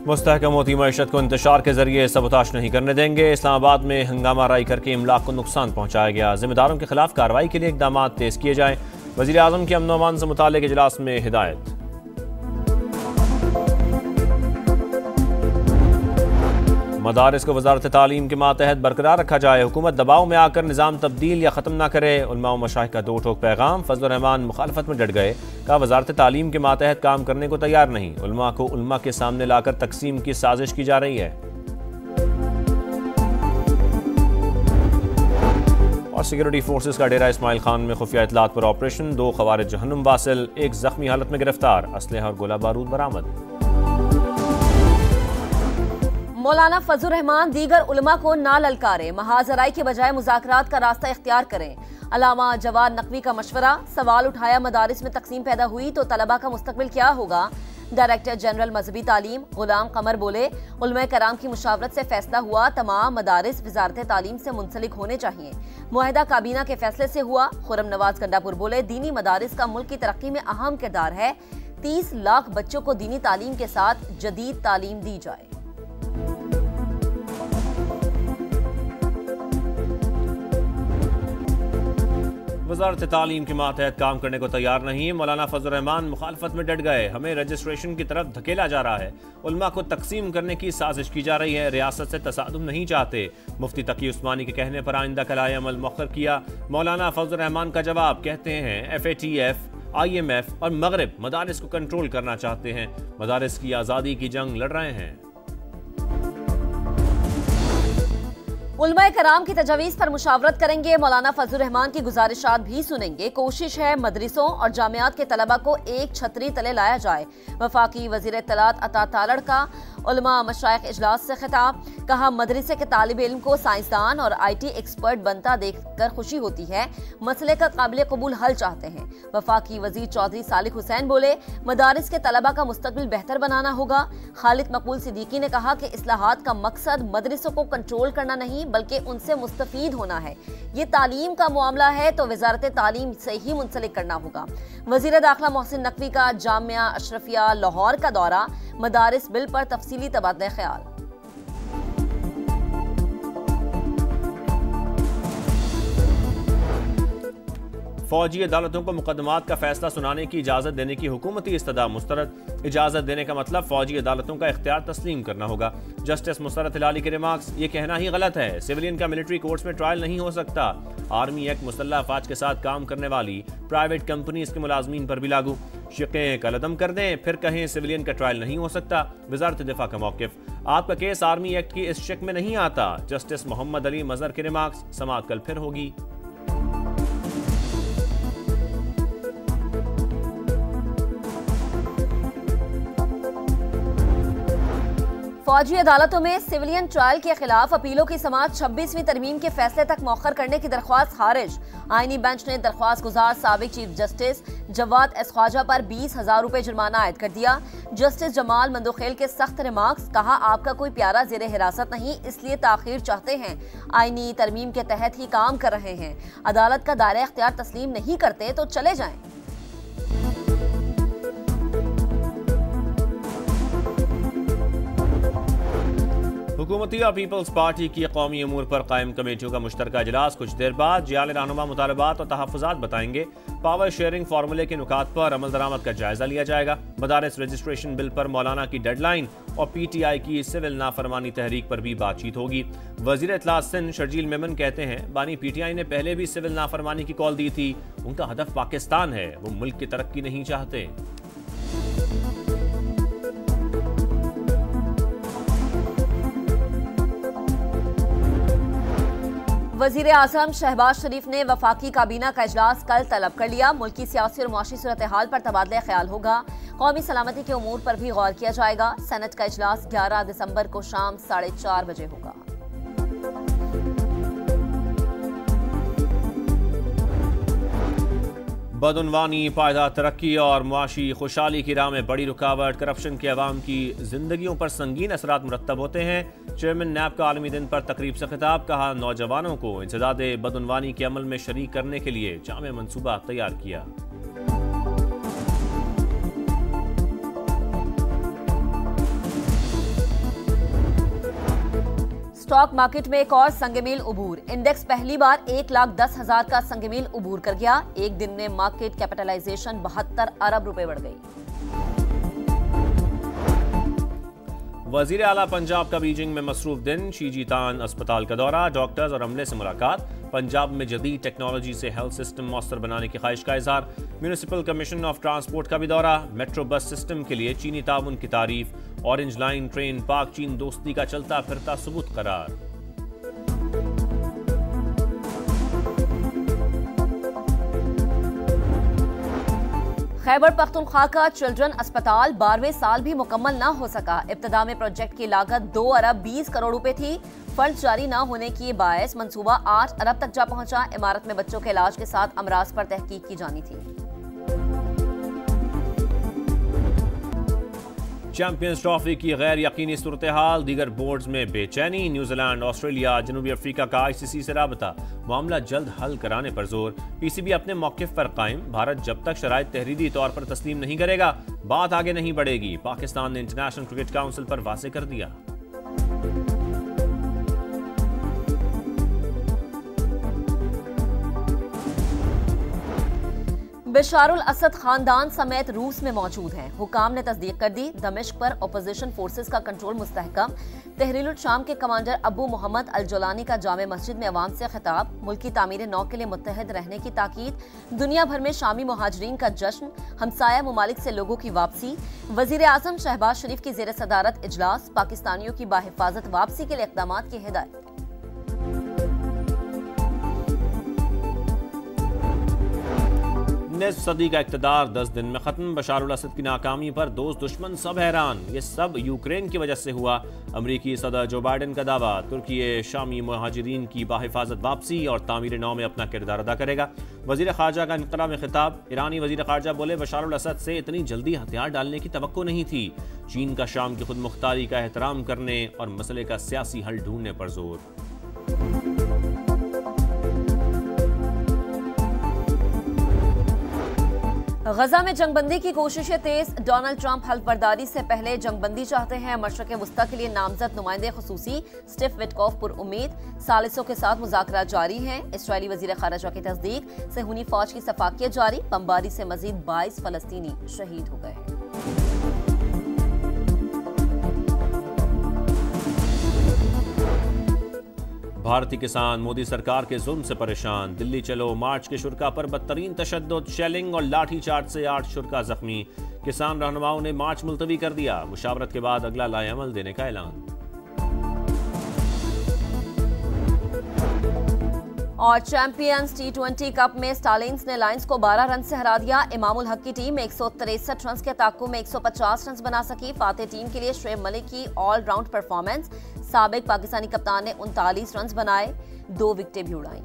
मुस्तहकम होती मईशत को इंतशार के जरिए सबोताश नहीं करने देंगे। इस्लामाबाद में हंगामा राई करके इमलाक को नुकसान पहुंचाया गया। जिम्मेदारों के खिलाफ कार्रवाई के लिए इकदाम तेज किए जाएं। वज़ीर आज़म की अमन व अमान से मुताल्लिक़ इजलास में हिदायत। मदारिस को वज़ारत तालीम के मातहत बरकरार रखा जाए। हुकूमत दबाव में आकर निज़ाम तब्दील या ख़त्म न करे। उलमा व मशाइख का दो टोक पैगाम। फजल रहमान मुखालफत में डट गए। कहा वज़ारत तालीम के मातहत काम करने को तैयार नहीं। उलमा को उलमा के सामने लाकर तकसीम की साजिश की जा रही है। और सिक्योरिटी फोर्सेस का डेरा इस्माइल खान में खुफिया इतलात पर ऑपरेशन। 2 खवारिज जहन्नुम वासिल, 1 जख्मी हालत में गिरफ्तार। असलहा और गोला बारूद बरामद। मौलाना फजल रहमान दीगर उलमा को ना ललकारे, महाजराई के बजाय मुज़ाकरात का रास्ता इख्तियार करें। अलामा जवाद नकवी का मशवरा। सवाल उठाया मदारिस में तकसीम पैदा हुई तो तलबा का मुस्तकबिल क्या होगा। डायरेक्टर जनरल मजहबी तालीम गुलाम कमर बोले, उलमा कराम की मुशावरत से फैसला हुआ तमाम मदारिस वजारत तालीम से मुंसलिक होने चाहिए। मुआहिदा काबीना के फैसले से हुआ। खुर्रम नवाज गंडापुर बोले, दीनी मदारिस का मुल्क की तरक्की में अहम किरदार है। 30 लाख बच्चों को दीनी तालीम के साथ जदीद तालीम दी जाए। वज़ारत तालीम के मातहत काम करने को तैयार नहीं। मौलाना फजल रहमान मुखालफत में डट गए। हमें रजिस्ट्रेशन की तरफ धकेला जा रहा है। उलमा को तकसीम करने की साजिश की जा रही है। रियासत से तसादुम नहीं चाहते। मुफ्ती तकी उस्मानी के कहने पर आइंदा कलाए अमल मौखर किया। मौलाना फजल रहमान का जवाब, कहते हैं FATF, IMF और मगरिब मदारिस को कंट्रोल करना चाहते हैं। मदारिस की आज़ादी की जंग लड़ रहे हैं। उलमा कराम की तजावीज़ पर मुशावरत करेंगे। मौलाना फजल रहमान की गुजारिशात भी सुनेंगे। कोशिश है मदरसों और जामियात के तलबा को एक छतरी तले लाया जाए। वफाकी वज़ीर इत्तलात अता तालड़ का उलमा मशाइख इजलास से खिताब। कहा मदरसे के तालिब इल्म को साइंसदान और IT एक्सपर्ट बनता देखकर खुशी होती है। मसले का काबिल कबूल हल चाहते हैं। वफाकी वज़ीर चौधरी सालिक हुसैन बोले, मदारिस के तलबा का मुस्तकबिल बेहतर बनाना होगा। खालिद मकबूल सिद्दीकी ने कहा कि इस्लाहात का मकसद मदरसों को कंट्रोल करना नहीं बल्कि उनसे मुस्तफीद होना है। ये तालीम का मामला है तो वजारत तालीम से ही मुंसलिक करना होगा। वजीर दाखिला मोहसिन नकवी का जामिया अशरफिया लाहौर का दौरा। मदारिस बिल पर तफसीली तबादला ख्याल। फौजी अदालतों को मुकदमात का फैसला सुनाने की इजाज़त देने की हुकूमती इस्तदा मुस्तरद। इजाज़त देने का मतलब फौजी अदालतों का इख्तियार तस्लीम करना होगा। जस्टिस मुसर्रत हिलाली के रिमार्क्स, ये कहना ही गलत है। सिविलियन का मिलिट्री कोर्ट्स में ट्रायल नहीं हो सकता। आर्मी एक्ट मुसल्लह अफवाज के साथ काम करने वाली प्राइवेट कंपनीज के मुलाजमीन पर भी लागू। शिकें कलअदम कर दें फिर कहें सिविलियन का ट्रायल नहीं हो सकता। वजारत दिफा का मौक़िफ़, आपका केस आर्मी एक्ट की इस शिक में नहीं आता। जस्टिस मोहम्मद अली मजहर के रिमार्क्स, समाअत कल फिर होगी। फौजी अदालतों में सिविलियन ट्रायल के खिलाफ अपीलों की समाअत 26वीं तरमीम के फैसले तक मौखर करने की दरख्वास्त खारिज। आईनी बेंच ने दरख्वास्त गुजार साबिक chief justice Jawad S Khwaja पर 20,000 रुपए जुर्माना आयद कर दिया। जस्टिस जमाल मंदोखेल के सख्त रिमार्क्स, कहा आपका कोई प्यारा जेर हिरासत नहीं इसलिए ताखीर चाहते हैं। आईनी तरमीम के तहत ही काम कर रहे हैं। अदालत का दायरा इख्तियार तस्लीम नहीं करते तो चले जाएं। हुकूमती और पीपल्स पार्टी की कौमी अमूर पर कायम कमेटियों का मुश्तरका इजलास कुछ देर बाद। जियाले रहनुमा मुतालबात और तहफ़्फ़ुज़ात बताएंगे। पावर शेयरिंग फार्मूले के नुकात पर अमल दरामद का जायजा लिया जाएगा। मदारिस रजिस्ट्रेशन बिल पर मौलाना की डेडलाइन और PTI की सिविल नाफरमानी तहरीक पर भी बातचीत होगी। वज़ीर इत्तलात सिंध शर्जील मेमन कहते हैं, बानी PTI ने पहले भी सिविल नाफरमानी की कॉल दी थी। उनका हदफ पाकिस्तान है, वो मुल्क की तरक्की नहीं चाहते। वजीर आजम शहबाज शरीफ ने वफाकी काबीना का इजलास कल तलब कर लिया। मुल्की सियासी और मुआशी सूरत हाल पर तबादला ख्याल होगा। कौमी सलामती के उमूर पर भी गौर किया जाएगा। सेनेट का इजलास 11 दिसंबर को शाम 4:30 बजे होगा। बदउनवानी, पायदार तरक्की और मुआशी खुशहाली की राह में बड़ी रुकावट करप्शन के अवाम की जिंदगियों पर संगीन असरात मुरतब होते हैं। चेयरमैन नैब का आलमी दिन पर तकरीब से खिताब, कहा नौजवानों को इंसदाद बदउनवानी के अमल में शरीक करने के लिए जामे मनसूबा तैयार किया। स्टॉक मार्केट में एक और संगमील उबूर। इंडेक्स पहली बार 1,10,000 का संगमील उबूर कर गया। एक दिन में मार्केट कैपिटलाइजेशन 72 अरब रुपए बढ़ गई। वजीर आला पंजाब का बीजिंग में मसरूफ दिन, शीजीतान अस्पताल का दौरा, डॉक्टर्स और अमले से मुलाकात, पंजाब में जदीद टेक्नोलॉजी से हेल्थ सिस्टम मौसर बनाने की ख्वाहिश का इजहार, म्यूनिसिपल कमीशन ऑफ ट्रांसपोर्ट का भी दौरा, मेट्रो बस सिस्टम के लिए चीनी ताउन की तारीफ, ऑरेंज लाइन ट्रेन पाक चीन दोस्ती का चलता फिरता सबूत करार। खैबर पख्तूनख्वा का चिल्ड्रन अस्पताल 12वें साल भी मुकम्मल न हो सका। इब्तिदा में प्रोजेक्ट की लागत 2 अरब 20 करोड़ रुपए थी। फंड जारी न होने की बायस मंसूबा 8 अरब तक जा पहुंचा। इमारत में बच्चों के इलाज के साथ अमराज पर तहकीक की जानी थी। चैंपियंस ट्रॉफी की गैर यकीनी सूरत हाल, दीगर बोर्ड्स में बेचैनी, न्यूजीलैंड, ऑस्ट्रेलिया, जनूबी अफ्रीका का आईसीसी से राबता, मामला जल्द हल कराने पर जोर। पीसीबी अपने मौक़िफ़ पर कायम, भारत जब तक शराइत तहरीरी तौर पर तस्लीम नहीं करेगा बात आगे नहीं बढ़ेगी। पाकिस्तान ने इंटरनेशनल क्रिकेट काउंसिल पर वाज़ेह कर दिया। बशारुल असद खानदान समेत रूस में मौजूद हैं। हुकाम ने तस्दीक कर दी, दमिश्क पर अपोजिशन फोर्सेस का कंट्रोल मुस्तहकम। तहरीरुल शाम के कमांडर अबू मोहम्मद अल जोलानी का जामे मस्जिद में अवाम से खिताब, मुल्की तामीर नौ के लिए मुत्तहद रहने की ताकीद। दुनिया भर में शामी मुहाजिरीन का जश्न, हमसाया मुमालिक से लोगों की वापसी। वजीर आजम शहबाज शरीफ की जेर सदारत इजलास, पाकिस्तानियों की बाहिफाजत वापसी के लिए इक़दाम की हिदायत। सदी का इक़्तिदार 10 दिन में खत्म, बशारुल असद की नाकामी पर दोस्त दुश्मन सब हैरान, ये सब यूक्रेन की वजह से हुआ। अमरीकी सदर जो बाइडन का दावा, तुर्की शामी मुहाजिरीन की बाहिफाजत वापसी और तामीर नौ में अपना किरदार अदा करेगा। वजीर खारजा का इनकला में खिताब, ईरानी वजीर खारजा बोले बशारुल असद से इतनी जल्दी हथियार डालने की तवक्को नहीं थी। चीन का शाम की खुद मुख्तारी का एहतराम करने और मसले का सियासी हल ढूंढने पर जोर। गजा में जंगबंदी की कोशिशें तेज, डोनाल्ड ट्रंप हल्फबर्दारी से पहले जंगबंदी चाहते हैं। मशरक़ वस्ता के लिए नामजद नुमाइंदे खुसूसी स्टीव विटकॉफ पुर उम्मीद, सालिसों के साथ मुज़ाकरात जारी हैं। इस्राएली वज़ीर ख़ारिजा की तस्दीक, सहूनी फौज की सफाकियत जारी, बमबारी से मजीद 22 फ़लस्तीनी शहीद हो गए। भारतीय किसान मोदी सरकार के जुल्म से परेशान, दिल्ली चलो मार्च के शुरा पर बदतरीन तशद्दुद, शेलिंग और लाठीचार्ज से 8 शुरा जख्मी। किसान रहनुमाओं ने मार्च मुलतवी कर दिया, मुशावरत के बाद अगला लाएअमल देने का ऐलान। और चैंपियंस T20 कप में स्टालिन्स ने लायंस को 12 रन से हरा दिया। इमामुल हक की टीम 163 रन के ताक़ुब में 150 रन बना सकी। फातेह टीम के लिए शुएब मलिक की ऑलराउंड परफॉर्मेंस, साबिक पाकिस्तानी कप्तान ने 39 रन बनाए, 2 विकेटें भी उड़ाई।